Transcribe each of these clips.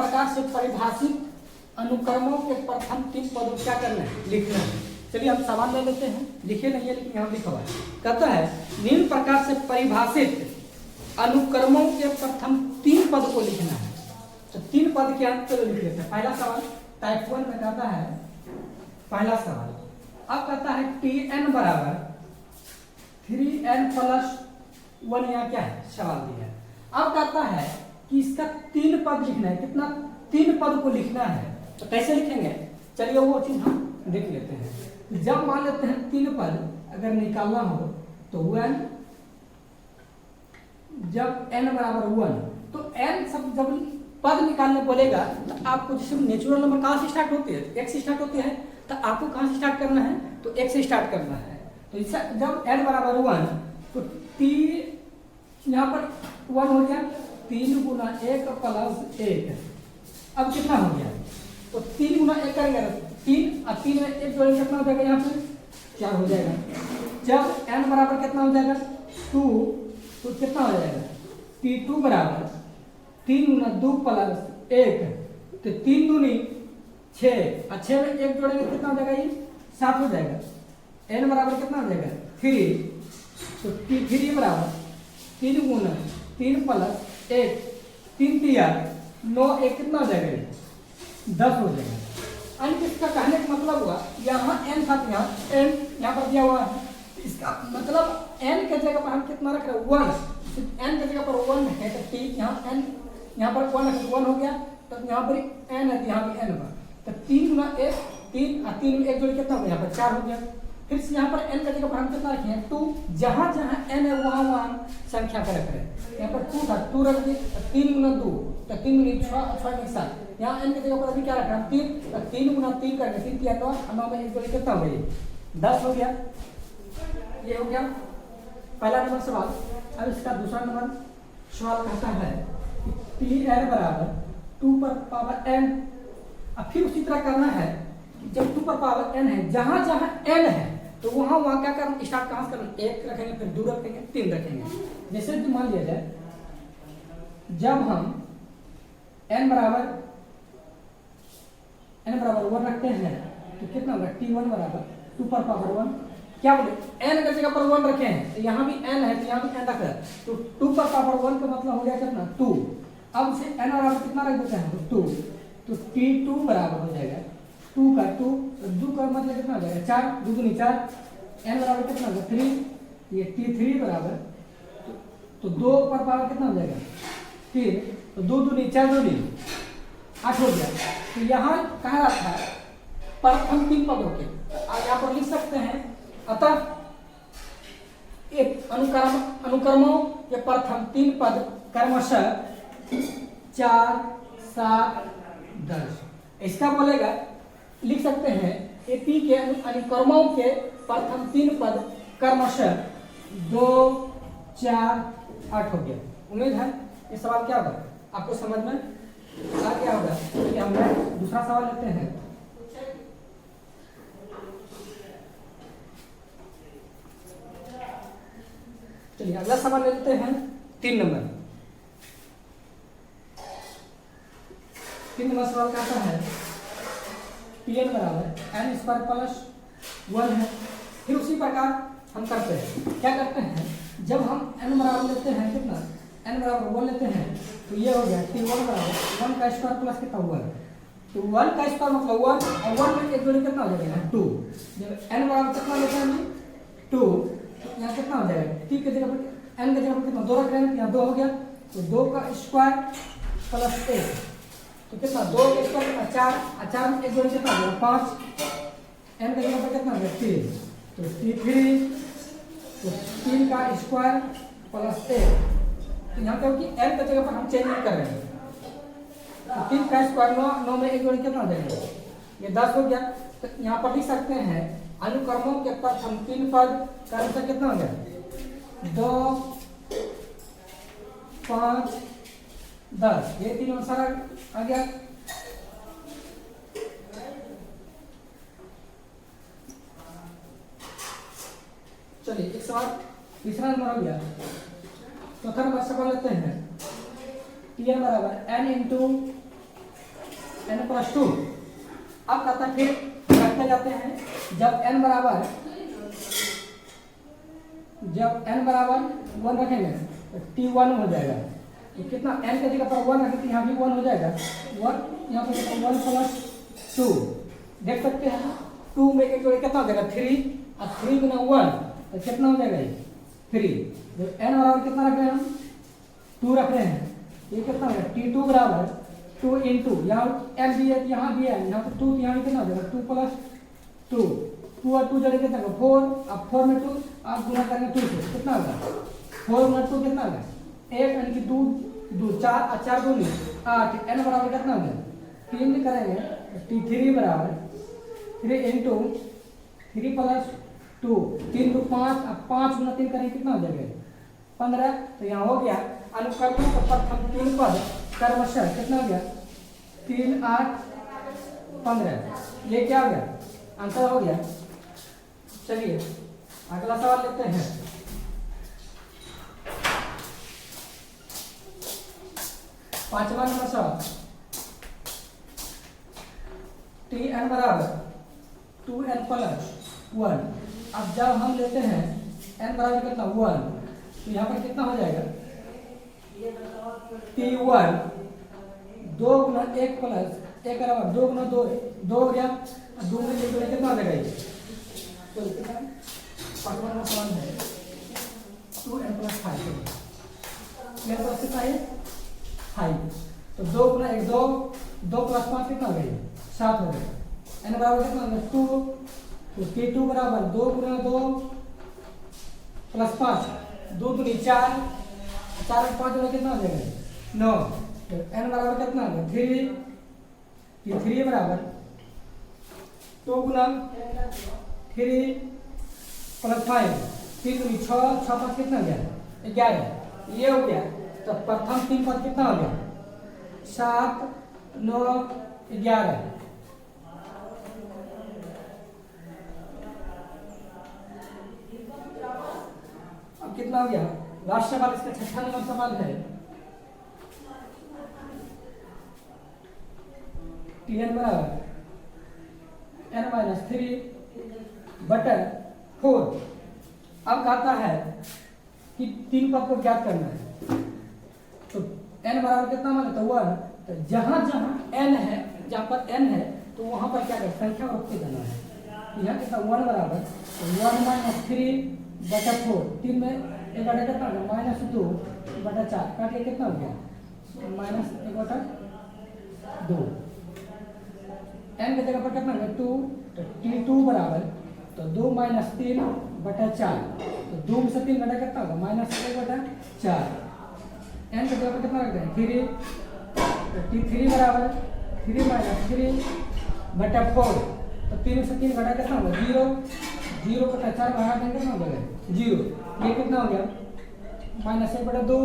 प्रकार से परिभाषित अनुक्रमों के प्रथम 3 पदों क्या करना है, लिखना है। चलिए हम सवाल ले लेते हैं, लिखे नहीं है लेकिन यहाँ लिखा हुआ है। कहता है निम्न प्रकार से परिभाषित अनुक्रमों के प्रथम 3 पद को लिखना है। तो 3 पद क्या, चलो लिख लेते हैं। पहला सवाल टाइप 1 में कहता है, पहला सवाल अब कहता है Tn बराबर 3n प्लस 1, यहाँ क्या है सवाल दिया है। अब कहता है कि इसका 3 पद लिखना है, कितना 3 पद को लिखना है। तो कैसे लिखेंगे, चलिए वो चीज हम देख लेते हैं। जब मान लेते हैं 3 पद अगर निकालना हो तो 1, जब n बराबर 1 तो n सब जब पद निकालने बोलेगा तो आपको जैसे नेचुरल नंबर कहाँ से स्टार्ट होती है, 1 से स्टार्ट होती है, तो आपको कहाँ से स्टार्ट करना है, तो 1 से स्टार्ट करना है। तो जब n बराबर 1 तो t यहाँ पर 1 हो गया, 3 गुना 1 प्लस 1, अब कितना हो गया, तो 3 गुना 1 करेंगे 3 और 3 में 1 जोड़ेंगे कितना हो जाएगा, यहाँ पे 4 हो जाएगा। जब n बराबर कितना हो जाएगा 2, तो कितना हो जाएगा T2 बराबर 3 गुना 2 प्लस 1, तो 3 दूनी 6 और 6 में 1 जोड़ेंगे कितना हो जाएगा, ये 7 हो जाएगा। n बराबर कितना हो जाएगा 3, तो T3 बराबर 3 गुना 3 प्लस 1, 3 तिया 9, 1 कितना हो जाएगा, 10 हो जाएगा। यानी इसका कहने का मतलब हुआ यहाँ n था, यहाँ n यहाँ पर दिया हुआ है, इसका मतलब n के जगह पर हम कितना रख रहे हैं 1, n के जगह पर 1 है तो t यहाँ n यहाँ पर 1 हो गया, तो यहाँ पर n है, यहाँ भी n पर, तो 3 गुना 1 3 और 3 में 1 जोड़ कितना हो गया, यहाँ पर 4 हो गया। फिर से यहाँ पर n का जगह पर हम कितना रखे हैं 2, जहाँ जहाँ n है वहाँ वहाँ संख्या का रख रहे हैं। यहाँ पर 2 था, 2 रख दिए, 3 गुना 2 तो 3 गुना 6 6 के साथ, यहाँ n के जगह पर अभी क्या रख रहे हैं 3, तो 3 गुना 3 करके 3 तिया 9 9 में 1 जोड़ कितना हो गया, 10 हो गया। ये हो गया पहला नंबर सवाल। अब इसका दूसरा नंबर सवाल कहता है Tn बराबर 2 पर पावर n। अब फिर उसी तरह करना है, जब 2 पर पावर n है, जहां जहां n है तो वहां वहां क्या करना, स्टार्ट कहां से करना, 1 रखेंगे, फिर 2 रखेंगे, 3 रखेंगे। जैसे मान लिया जाए जब हम n बराबर 1 रखते हैं तो कितना होगा T1 बराबर 2 पर पावर 1, क्या बोले n की जगह पर 1 रखे हैं, तो यहाँ भी n है तो यहाँ भी n रख रहे हैं, तो 2 पर पावर 1 का मतलब हो गया कितना 2। अब से n बराबर कितना रख देते हैं 2, तो T2 बराबर हो जाएगा 2 का 2 का मतलब कितना हो जाएगा 4, 2 दूनी 4, n बराबर कितना होगा 3, ये T3 बराबर तो 2 पर पावर कितना हो जाएगा 3, तो 2 दूनी 4 दूनी 8 हो गया। तो यहाँ कहा रखा है प्रथम 3 पदों के, यहाँ पर लिख सकते हैं, अतः एक अनुक्रमों के प्रथम 3 पद क्रमशः 4 7 10, इसका बोलेगा लिख सकते हैं एपी के अनुक्रमों के प्रथम 3 पद क्रमशः 2 4 8 हो गया। उम्मीद है ये सवाल क्या होगा आपको समझ में आ गया होगा। चलिए हम दूसरा सवाल लेते हैं। चलिए अगला सवाल लेते हैं 3 नंबर। 3 नंबर सवाल कहता है Tn बराबर n स्क्वायर प्लस 1 है। फिर उसी प्रकार हम करते हैं, क्या करते हैं, जब हम n बराबर लेते हैं कितना n बराबर 1 लेते हैं तो ये हो गया T1 बराबर 1 का स्क्वायर प्लस कितना 1, तो 1 का स्क्वायर मतलब 1 और 1 में एक जोड़ी कितना हो जाएगा 2। जब n बराबर कितना लेते हैं हम 2, यहाँ कितना हो जाएगा t के जगह पर n के जगह पर कितना 2 रख रहे हैं, यहाँ 2 हो गया, तो 2 का स्क्वायर प्लस 1 तो कितना 2 का स्क्वायर कितना 4 और 4 में एक जोड़ी कितना हो जाएगा 5, n के जगह पर कितना हो गया 3, तो T3 तो 3 का स्क्वायर प्लस 1, तो यहाँ पे कि n के जगह पर हम चेंज नहीं कर रहे हैं, तो 3 का स्क्वायर 9 में एक जोड़ी कितना हो जाएगा ये 10 हो गया। तो यहाँ पर लिख सकते हैं अनुक्रमों के प्रथम 3 पद क्रमशः कितना हो गया 2 5 10, ये 3 अनुसार आ गया। चलिए एक सवाल तीसरा नंबर हो गया। चौथा नंबर सवाल लेते हैं Tn बराबर n इंटू n प्लस 2। अब कहता है फिर करते जाते हैं, जब n बराबर 1 रखेंगे तो t1 हो जाएगा। तो कितना n के जगह पर 1 रखें तो यहाँ भी 1 हो जाएगा। 1 यहाँ पर 1 प्लस 2 देख सकते हैं। 2 में एक जोड़े कितना हो जाएगा 3, और 3 गुना 1 तो कितना हो जाएगा ये 3। तो n बराबर कितना रख रहे हैं हम 2 रख रहे हैं। ये कितना हो जाएगा t2 बराबर 2 इंटू यहाँ n भी है यहाँ भी है, यहाँ पर 2 यहाँ भी कितना हो जाएगा 2 प्लस 2, 2 और 2 जोड़े कितना होगा 4। अब 4 में 2 आप गुना करेंगे 2 से कितना होगा 4 गुना 2 कितना होगा 8, यानी कि 2 4 और 4 2 8। n बराबर कितना हो गया 3 करेंगे t3 बराबर 3 इंटू 3 प्लस 2, 3 2 5, अब 5 गुना 3 करेंगे कितना हो जाएगा 15। तो यहाँ हो गया अनुक्रम का प्रथम 3 पद क्रमशः कितना हो गया 3 8 15। ये क्या हो गया आंसर हो गया। चलिए अगला सवाल लेते हैं। पांचवा नंबर सवाल, tn बराबर 2n प्लस 1। अब जब हम लेते हैं n बराबर कितना 1, तो यहाँ पर कितना हो जाएगा t1 2 गुना 1 प्लस 1 बराबर 2 गुना 2 2 हो गया, 2 में 1 कितना हो जाएगा ये। तो कितना पांचवा नंबर सवाल है 2n प्लस 5। मेरे पास कितना है 5। तो 2 गुना 1 2, 2 प्लस 5 कितना हो गया 7 हो गया। n बराबर कितना हो गया 2। तो t2 बराबर 2 गुना 2 प्लस 5, 2 दूनी 4, 4 और 5 जोड़ा कितना हो जाएगा 9। तो n बराबर कितना हो गया 3। t3 बराबर 2 गुना 3 प्लस 5, 3 दूनी 6, 6 5 कितना हो गया 11। ये हो गया। तो प्रथम 3 पद कितना हो गया 7 9 11। अब कितना हो गया लास्ट सवाल, इसका छठा नंबर सवाल है tn बराबर n माइनस 3 बटर 4। अब कहता है कि 3 पद को ज्ञात करना है। तो n बराबर कितना माने तो 1। तो जहां जहां n है, जहां पर n है तो वहां पर क्या करना संख्या रख के देना है। तो यहाँ कितना 1 बराबर 1 माइनस 3 बटा 4, 3 में 1 बटा कितना हो गया माइनस 2 बटा 4, काट के कितना हो गया माइनस 1 बटा 2। n के जगह पर कितना हो गया 2। तो t2 बराबर तो 2 माइनस 3 बटा 4, तो 2 में से 3 बटा कितना होगा माइनस 1 बटा 4। n के जगह पर कितना रख दें 3। तो t3 बराबर 3 माइनस 3 बटा 4, तो 3 में से 3 घटा कितना होगा 0, 0 बटा 4 बढ़ा देंगे कितना हो जाएगा 0। ये कितना हो गया माइनस 1 बटा 2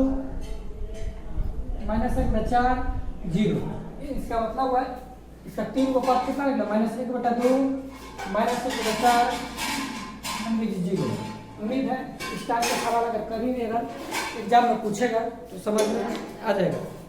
माइनस 1 बटा 4 0। इसका मतलब हुआ इसका 3 को पद कितना निकला माइनस 1 बटा 2 माइनस 1 बटा 4 0। उम्मीद है इस टाइप का सवाल अगर कभी भी अगर एग्जाम में पूछेगा तो समझ में आ जाएगा।